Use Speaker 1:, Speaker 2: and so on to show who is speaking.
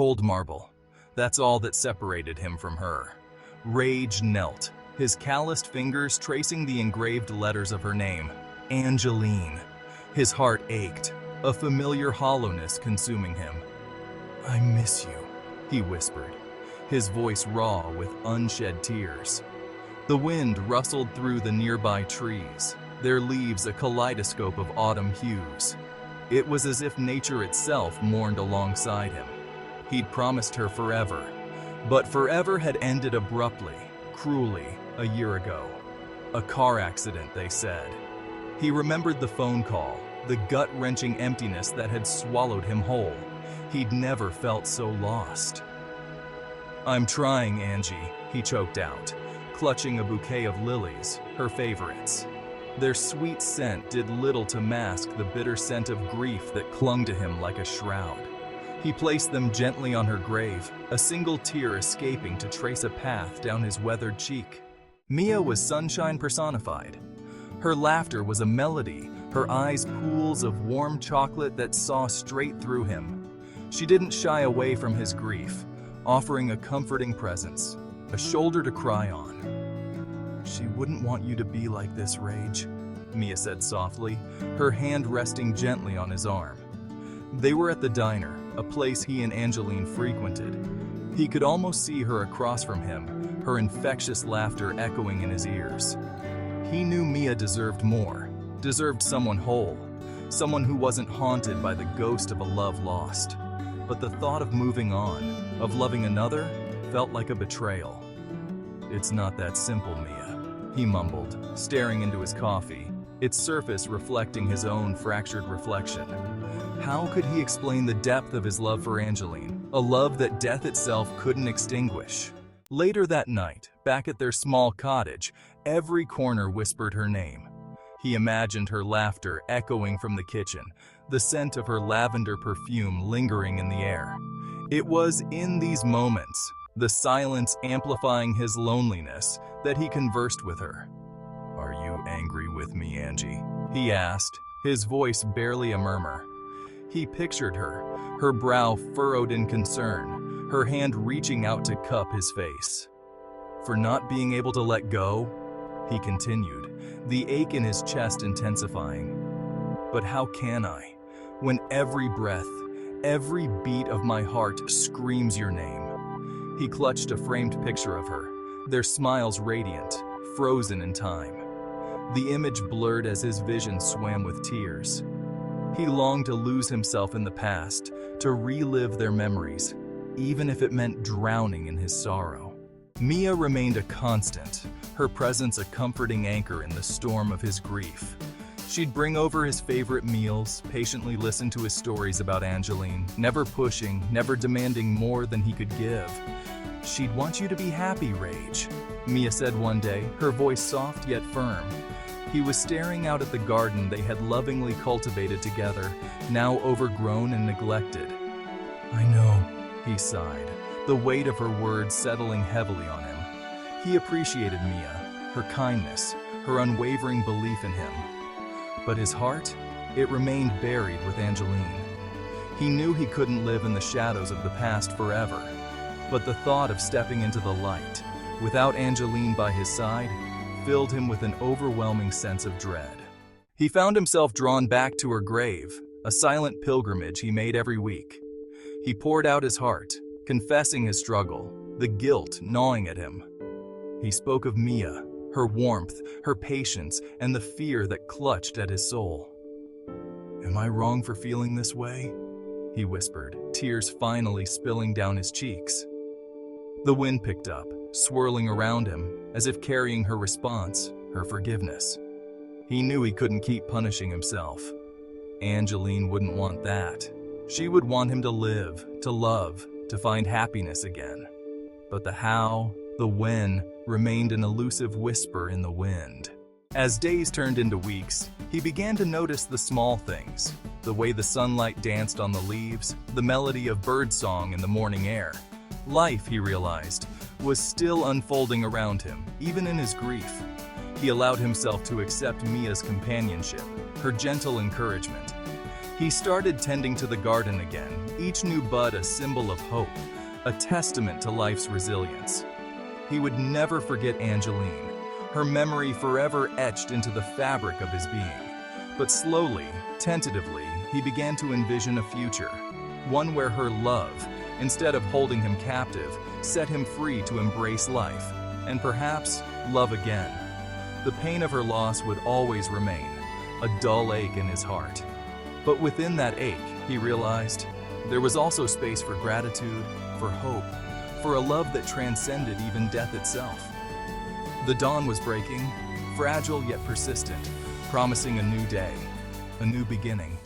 Speaker 1: Cold marble. That's all that separated him from her. Rage knelt, his calloused fingers tracing the engraved letters of her name, Angeline. His heart ached, a familiar hollowness consuming him. "I miss you," he whispered, his voice raw with unshed tears. The wind rustled through the nearby trees, their leaves a kaleidoscope of autumn hues. It was as if nature itself mourned alongside him. He'd promised her forever, but forever had ended abruptly, cruelly, a year ago. A car accident, they said. He remembered the phone call, the gut-wrenching emptiness that had swallowed him whole. He'd never felt so lost. "I'm trying, Angie," he choked out, clutching a bouquet of lilies, her favorites. Their sweet scent did little to mask the bitter scent of grief that clung to him like a shroud. He placed them gently on her grave, a single tear escaping to trace a path down his weathered cheek. Mia was sunshine personified. Her laughter was a melody, her eyes pools of warm chocolate that saw straight through him. She didn't shy away from his grief, offering a comforting presence, a shoulder to cry on. "She wouldn't want you to be like this, Rage," Mia said softly, her hand resting gently on his arm. They were at the diner, a place he and Angeline frequented. He could almost see her across from him, her infectious laughter echoing in his ears. He knew Mia deserved more, deserved someone whole, someone who wasn't haunted by the ghost of a love lost. But the thought of moving on, of loving another, felt like a betrayal. "It's not that simple, Mia," he mumbled, staring into his coffee, its surface reflecting his own fractured reflection. How could he explain the depth of his love for Angeline, a love that death itself couldn't extinguish? Later that night, back at their small cottage, every corner whispered her name. He imagined her laughter echoing from the kitchen, the scent of her lavender perfume lingering in the air. It was in these moments, the silence amplifying his loneliness, that he conversed with her. "Are you angry with me, Angie?" he asked, his voice barely a murmur. He pictured her, her brow furrowed in concern, her hand reaching out to cup his face. "For not being able to let go?" he continued, the ache in his chest intensifying. "But how can I, when every breath, every beat of my heart screams your name?" He clutched a framed picture of her, their smiles radiant, frozen in time. The image blurred as his vision swam with tears. He longed to lose himself in the past, to relive their memories, even if it meant drowning in his sorrow. Mia remained a constant, her presence a comforting anchor in the storm of his grief. She'd bring over his favorite meals, patiently listen to his stories about Angeline, never pushing, never demanding more than he could give. "She'd want you to be happy, Rage," Mia said one day, her voice soft yet firm. He was staring out at the garden they had lovingly cultivated together, now overgrown and neglected. "I know," he sighed, the weight of her words settling heavily on him. He appreciated Mia, her kindness, her unwavering belief in him. But his heart, it remained buried with Angeline. He knew he couldn't live in the shadows of the past forever, but the thought of stepping into the light, without Angeline by his side, filled him with an overwhelming sense of dread. He found himself drawn back to her grave, a silent pilgrimage he made every week. He poured out his heart, confessing his struggle, the guilt gnawing at him. He spoke of Mia, her warmth, her patience, and the fear that clutched at his soul. "Am I wrong for feeling this way?" he whispered, tears finally spilling down his cheeks. The wind picked up, swirling around him, as if carrying her response, her forgiveness. He knew he couldn't keep punishing himself. Angeline wouldn't want that. She would want him to live, to love, to find happiness again. But the how, the when, remained an elusive whisper in the wind. As days turned into weeks, he began to notice the small things, the way the sunlight danced on the leaves, the melody of birdsong in the morning air. Life, he realized, was still unfolding around him, even in his grief. He allowed himself to accept Mia's companionship, her gentle encouragement. He started tending to the garden again, each new bud a symbol of hope, a testament to life's resilience. He would never forget Angeline, her memory forever etched into the fabric of his being. But slowly, tentatively, he began to envision a future, one where her love, instead of holding him captive, set him free to embrace life, and perhaps love again. The pain of her loss would always remain, a dull ache in his heart. But within that ache, he realized, there was also space for gratitude, for hope, for a love that transcended even death itself. The dawn was breaking, fragile yet persistent, promising a new day, a new beginning.